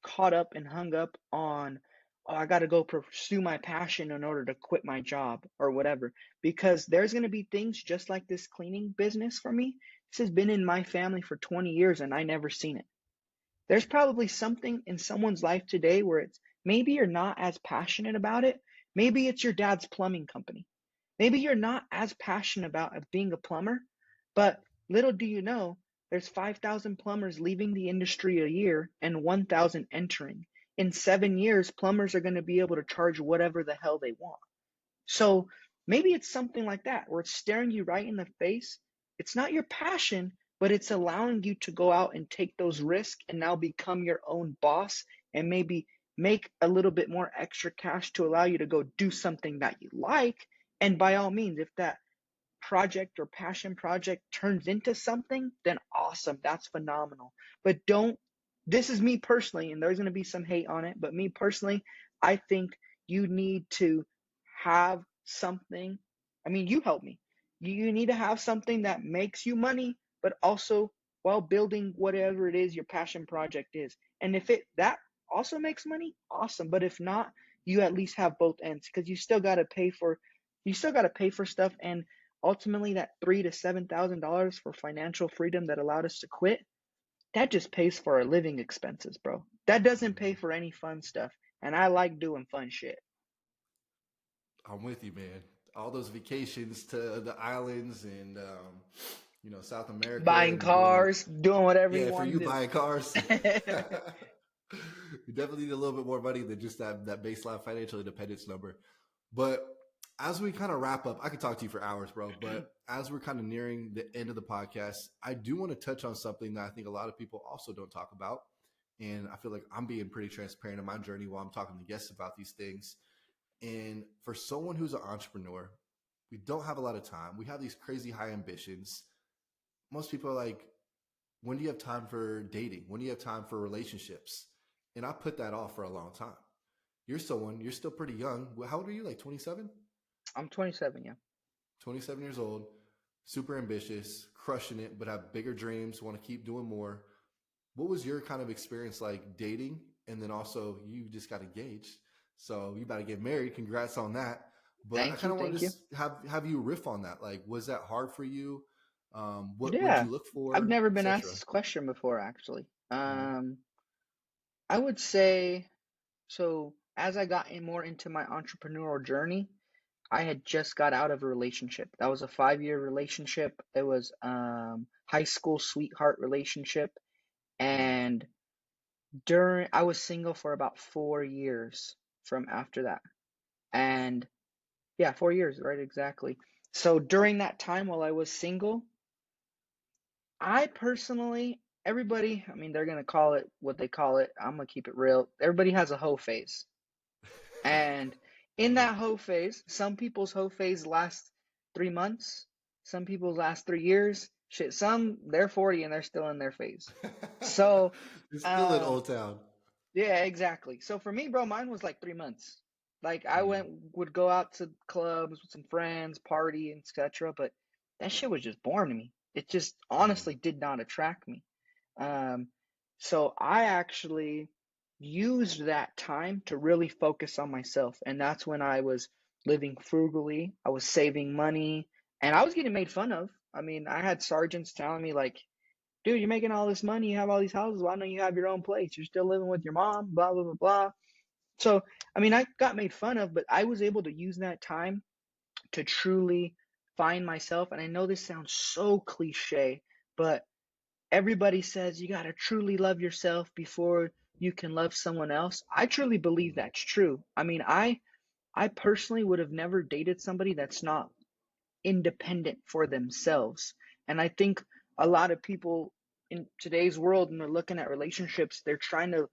[SPEAKER 2] caught up and hung up on, oh, I got to go pursue my passion in order to quit my job or whatever. Because there's going to be things just like this cleaning business for me. This has been in my family for 20 years and I never seen it. There's probably something in someone's life today where it's maybe you're not as passionate about it. Maybe it's your dad's plumbing company. Maybe you're not as passionate about being a plumber, but little do you know, there's 5,000 plumbers leaving the industry a year and 1,000 entering. In 7 years, plumbers are going to be able to charge whatever the hell they want. So maybe it's something like that where it's staring you right in the face. It's not your passion, but it's allowing you to go out and take those risks and now become your own boss and maybe make a little bit more extra cash to allow you to go do something that you like. And by all means, if that project or passion project turns into something, then awesome. That's phenomenal. But don't, this is me personally, and there's going to be some hate on it, but me personally, I think you need to have something. I mean, you help me. You need to have something that makes you money, but also while building whatever it is your passion project is. And if it that also makes money, awesome. But if not, you at least have both ends because you still got to pay for stuff. And ultimately that $3,000 to $7,000 for financial freedom that allowed us to quit, that just pays for our living expenses, bro. That doesn't pay for any fun stuff. And I like doing fun shit.
[SPEAKER 1] I'm with you, man. All those vacations to the islands and South America
[SPEAKER 2] Buying
[SPEAKER 1] and doing all.
[SPEAKER 2] cars, doing whatever you
[SPEAKER 1] Yeah, for
[SPEAKER 2] want
[SPEAKER 1] you
[SPEAKER 2] to
[SPEAKER 1] buying cars,
[SPEAKER 2] do.
[SPEAKER 1] you definitely need a little bit more money than just that baseline financial independence number. But as we kind of wrap up, I could talk to you for hours, bro. But as we're kind of nearing the end of the podcast, I do want to touch on something that I think a lot of people also don't talk about. And I feel like I'm being pretty transparent in my journey while I'm talking to guests about these things. And for someone who's an entrepreneur, we don't have a lot of time. We have these crazy high ambitions. Most people are like, when do you have time for dating? When do you have time for relationships? And I put that off for a long time. You're still pretty young. How old are you? Like 27?
[SPEAKER 2] I'm 27, yeah.
[SPEAKER 1] 27 years old, super ambitious, crushing it, but have bigger dreams, want to keep doing more. What was your kind of experience like dating? And then also, you just got engaged. So you about to get married. Congrats on that. But I
[SPEAKER 2] Thank
[SPEAKER 1] kind
[SPEAKER 2] you,
[SPEAKER 1] of want to
[SPEAKER 2] thank you.
[SPEAKER 1] just have you riff on that. Like, was that hard for you? What would
[SPEAKER 2] Yeah.
[SPEAKER 1] you look
[SPEAKER 2] I've
[SPEAKER 1] for,
[SPEAKER 2] never been asked
[SPEAKER 1] etc.?
[SPEAKER 2] this question before, actually.
[SPEAKER 1] Mm-hmm.
[SPEAKER 2] I would say so as I got more into my entrepreneurial journey, I had just got out of a relationship. That was a 5-year relationship. It was high school sweetheart relationship. And during I was single for about 4 years from after that. And yeah, 4 years, right? Exactly. So during that time while I was single, I personally, everybody, I mean, they're gonna call it what they call it. I'm gonna keep it real. Everybody has a hoe phase. And in
[SPEAKER 1] Love
[SPEAKER 2] that hoe phase, some people's hoe phase lasts 3 months, some people's last 3 years. Shit, some they're 40 and they're still in their phase.
[SPEAKER 1] it.
[SPEAKER 2] So,
[SPEAKER 1] It's still in
[SPEAKER 2] um,
[SPEAKER 1] Old Town.
[SPEAKER 2] yeah, exactly. So for me, bro, mine was like 3 months. Like I
[SPEAKER 1] Mm,
[SPEAKER 2] would go out to clubs with some friends, party, and etc. But that shit was just boring to me. It just
[SPEAKER 1] mm,
[SPEAKER 2] honestly did not attract me. Um, so I actually used that time to really focus on myself. And that's when I was living frugally. I was saving money and I was getting made fun of. I mean, I had sergeants telling me like, dude, you're making all this money, you have all these houses, why don't you have your own place? You're still living with your mom, blah, blah, blah, blah. So, I mean, I got made fun of, but I was able to use that time to truly find myself. And I know this sounds so cliche, but everybody says you got to truly love yourself before you can love someone else. I truly believe
[SPEAKER 1] mm,
[SPEAKER 2] that's true. I mean, I personally would have never dated somebody that's not independent for themselves. And I think a lot of people in today's world, when they're looking at relationships, they're trying to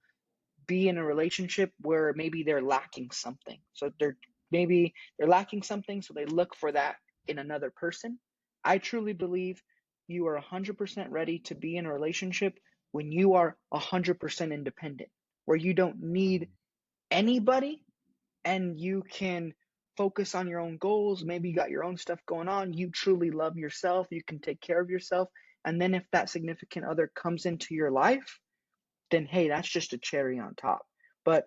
[SPEAKER 2] be in a relationship where maybe they're lacking something. So maybe they're lacking something, so they look for that in another person. I truly believe you are 100% ready to be in a relationship when you are 100% independent, where you don't need
[SPEAKER 1] mm,
[SPEAKER 2] anybody and you can focus on your own goals. Maybe you got your own stuff going on. You truly love yourself. You can take care of yourself. And then if that significant other comes into your life, then hey, that's just a cherry on top. But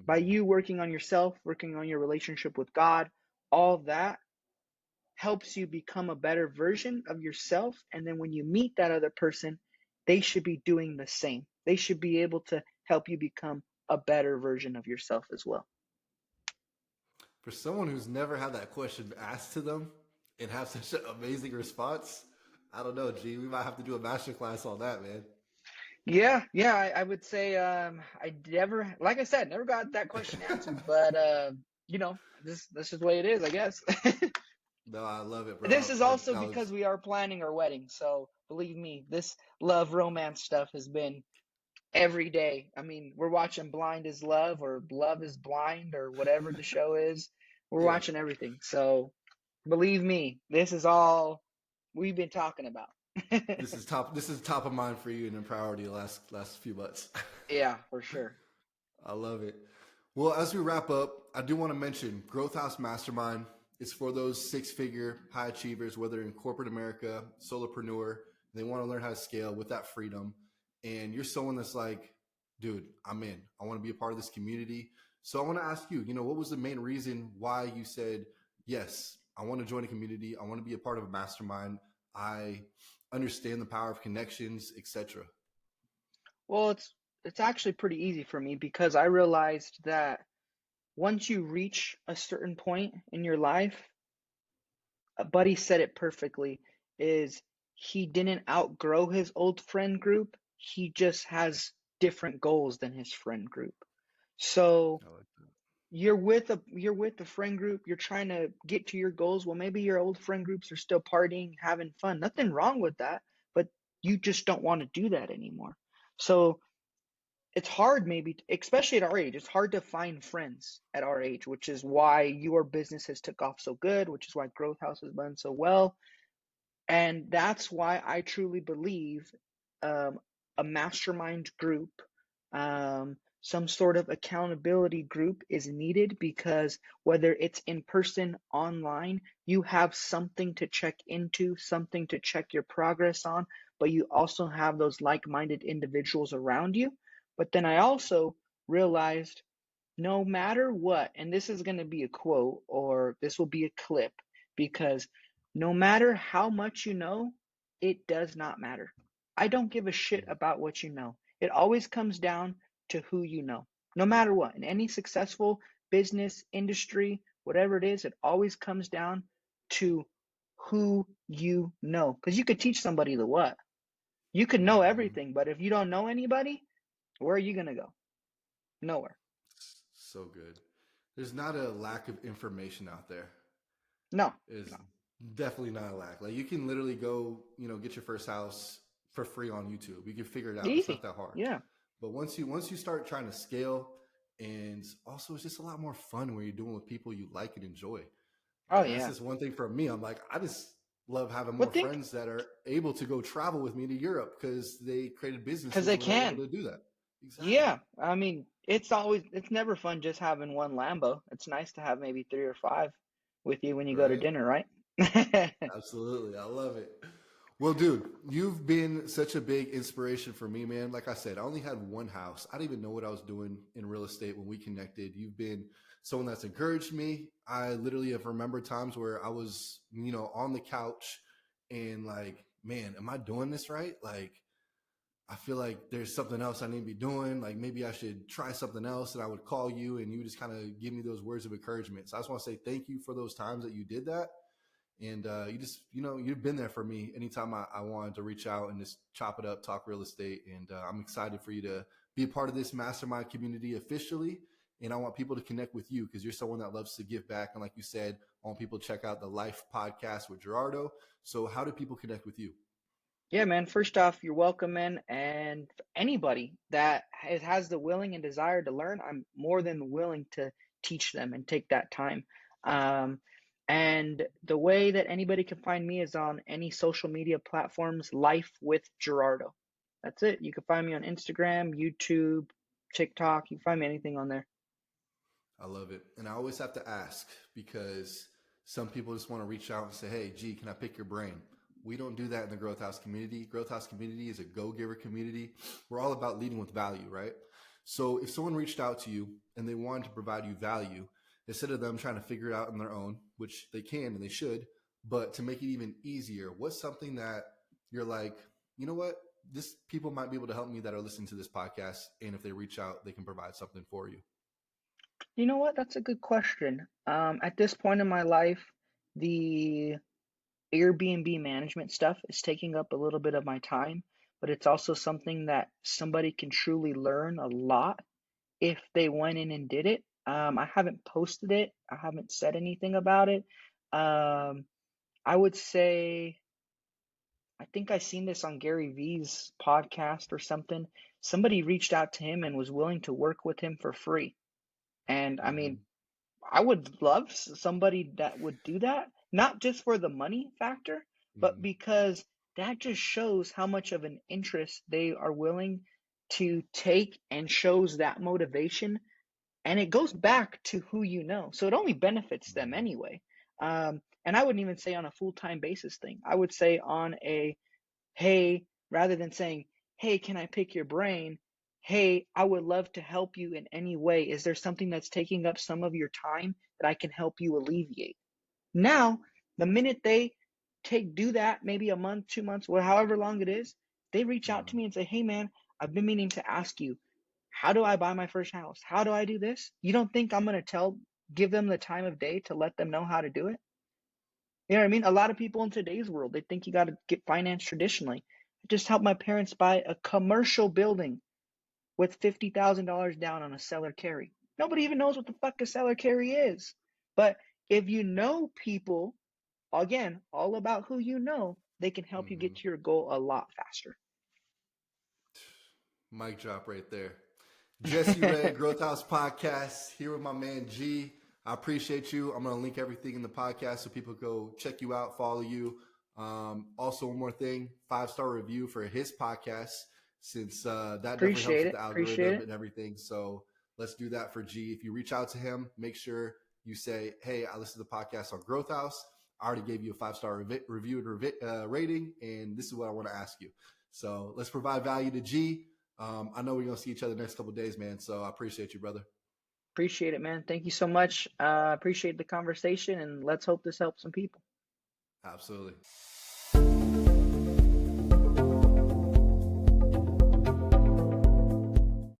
[SPEAKER 2] by
[SPEAKER 1] mm.
[SPEAKER 2] you working on yourself, working on your relationship with God, all of that helps you become a better version of yourself. And then when you meet that other person, they should be doing the same. They should be able to help you become a better version of yourself as well.
[SPEAKER 1] For someone who's never had that question asked to them and have such an amazing response, I don't know, G. We might have to do a masterclass on that, man.
[SPEAKER 2] Yeah, I would say I never, like I said, never got that question answered, but this is the way it is, I guess.
[SPEAKER 1] No, I love it,
[SPEAKER 2] This
[SPEAKER 1] bro.
[SPEAKER 2] is also
[SPEAKER 1] I
[SPEAKER 2] because
[SPEAKER 1] was,
[SPEAKER 2] we are planning our wedding, so believe me, this love romance stuff has been every day. I mean, we're watching Blind is Love or Love is Blind or whatever the show is. We're
[SPEAKER 1] yeah.
[SPEAKER 2] watching everything. So believe me, this is all we've been talking about.
[SPEAKER 1] This is top. This is top of mind for you and a priority the last few months.
[SPEAKER 2] Yeah, for sure.
[SPEAKER 1] I love it. Well, as we wrap up, I do want to mention Growth House Mastermind. It's for those six-figure high achievers, whether in corporate America, solopreneur, and they want to learn how to scale with that freedom. And you're someone that's like, dude, I'm in. I want to be a part of this community. So I want to ask you, what was the main reason why you said, yes, I want to join a community. I want to be a part of a mastermind. I understand the power of connections, etc.
[SPEAKER 2] Well, it's actually pretty easy for me because I realized that once you reach a certain point in your life, Buddy said it perfectly, is he didn't outgrow his old friend group. He just has different goals than his friend group. So
[SPEAKER 1] I like that.
[SPEAKER 2] you're with a friend group, you're trying to get to your goals. Well, maybe your old friend groups are still partying, having fun. Nothing wrong with that, but you just don't want to do that anymore. So it's hard, maybe especially at our age, it's hard to find friends at our age, which is why your business has took off so good, which is why Growth House has done so well. And that's why I truly believe um, a mastermind group, some sort of accountability group is needed, because whether it's in person, online, you have something to check into, something to check your progress on, but you also have those like-minded individuals around you. But then I also realized, no matter what, and this is going to be a quote or this will be a clip, because no matter how much you know, it does not matter. I don't give a shit about what you know. It always comes down to who you know. No matter what, in any successful business, industry, whatever it is, it always comes down to who you know. Because you could teach somebody the what. You could know
[SPEAKER 1] Mm-hmm.
[SPEAKER 2] everything, but if you don't know anybody, where are you going to go? Nowhere.
[SPEAKER 1] So good. There's not a lack of information out there.
[SPEAKER 2] No,
[SPEAKER 1] Is
[SPEAKER 2] no.
[SPEAKER 1] definitely not a lack. Like you can literally go, get your first house for free on YouTube. You can figure it out. It's not
[SPEAKER 2] Easy.
[SPEAKER 1] that hard.
[SPEAKER 2] Yeah.
[SPEAKER 1] But once you start trying to scale, and also it's just a lot more fun when you're doing with people you like and enjoy.
[SPEAKER 2] Oh
[SPEAKER 1] Like that's
[SPEAKER 2] yeah.
[SPEAKER 1] just one thing for me. I'm like, I just love having
[SPEAKER 2] Well,
[SPEAKER 1] more
[SPEAKER 2] think
[SPEAKER 1] friends that are able to go travel with me to Europe because they created
[SPEAKER 2] because
[SPEAKER 1] businesses
[SPEAKER 2] they
[SPEAKER 1] where they're able
[SPEAKER 2] can.
[SPEAKER 1] to do that. Exactly.
[SPEAKER 2] Yeah. I mean, it's never fun just having one Lambo. It's nice to have maybe three or five with you when you go to
[SPEAKER 1] Right.
[SPEAKER 2] dinner, right?
[SPEAKER 1] Absolutely. I love it. Well, dude, you've been such a big inspiration for me, man. Like I said, I only had one house. I didn't even know what I was doing in real estate when we connected. You've been someone that's encouraged me. I literally have remembered times where I was, on the couch and like, man, am I doing this right? Like, I feel like there's something else I need to be doing. Like maybe I should try something else. And I would call you and you would just kind of give me those words of encouragement. So I just want to say thank you for those times that you did that. And you just, you've been there for me anytime I wanted to reach out and just chop it up, talk real estate. And I'm excited for you to be a part of this mastermind community officially. And I want people to connect with you because you're someone that loves to give back. And like you said, I want people to check out the Life podcast with Gerardo. So how do people connect with you?
[SPEAKER 2] Yeah, man. First off, you're welcome, man. And for anybody that has the willing and desire to learn, I'm more than willing to teach them and take that time. Um, and the way that anybody can find me is on any social media platforms, Life with Gerardo. That's it. You can find me on Instagram, YouTube, TikTok. You can find me anything on there.
[SPEAKER 1] I love it. And I always have to ask because some people just want to reach out and say, hey, G, can I pick your brain? We don't do that in the Growth House community. Growth House community is a go-giver community. We're all about leading with value, right? So if someone reached out to you and they wanted to provide you value, instead of them trying to figure it out on their own, which they can and they should, but to make it even easier, what's something that you're like, you know what? this people might be able to help me that are listening to this podcast. And if they reach out, they can provide something for you.
[SPEAKER 2] You know what? That's a good question. At this point in my life, the Airbnb management stuff is taking up a little bit of my time, but it's also something that somebody can truly learn a lot if they went in and did it. I haven't posted it. I haven't said anything about it. Um, I would say, I think I seen this on Gary Vee's podcast or something. Somebody reached out to him and was willing to work with him for free. And I
[SPEAKER 1] Mm-hmm.
[SPEAKER 2] mean, I would love somebody that would do that, not just for the money factor, but
[SPEAKER 1] Mm-hmm.
[SPEAKER 2] because that just shows how much of an interest they are willing to take and shows that motivation. And it goes back to who you know. So it only benefits them
[SPEAKER 1] Mm-hmm.
[SPEAKER 2] anyway. And I wouldn't even say on a full-time basis thing. I would say on a, hey, rather than saying, hey, can I pick your brain? Hey, I would love to help you in any way. Is there something that's taking up some of your time that I can help you alleviate? Now, the minute they do that, maybe a month, 2 months, or however long it is, they reach out to
[SPEAKER 1] Mm-hmm.
[SPEAKER 2] me and say, hey man, I've been meaning to ask you, how do I buy my first house? How do I do this? You don't think I'm going to give them the time of day to let them know how to do it? You know what I mean? A lot of people in today's world, they think you got to get financed traditionally. I just helped my parents buy a commercial building with $50,000 down on a seller carry. Nobody even knows what the fuck a seller carry is. But if you know people, again, all about who you know, they can help you
[SPEAKER 1] Mm-hmm.
[SPEAKER 2] get to your goal a lot faster.
[SPEAKER 1] Mic drop right there. Jesse Ray, Growth House Podcast, here with my man G. I appreciate you. I'm going to link everything in the podcast so people go check you out, follow you. Also, one more thing, 5-star review for his podcast, since that definitely helps
[SPEAKER 2] Appreciate
[SPEAKER 1] with
[SPEAKER 2] it.
[SPEAKER 1] the
[SPEAKER 2] Appreciate
[SPEAKER 1] algorithm
[SPEAKER 2] it.
[SPEAKER 1] and everything. So let's do that for G. If you reach out to him, make sure you say, hey, I listened to the podcast on Growth House. I already gave you a 5-star review and rating, and this is what I want to ask you. So let's provide value to G. I know we're going to see each other next couple of days, man. So I appreciate you, brother.
[SPEAKER 2] Appreciate it, man. Thank you so much. Appreciate the conversation, and let's hope this helps some people.
[SPEAKER 1] Absolutely.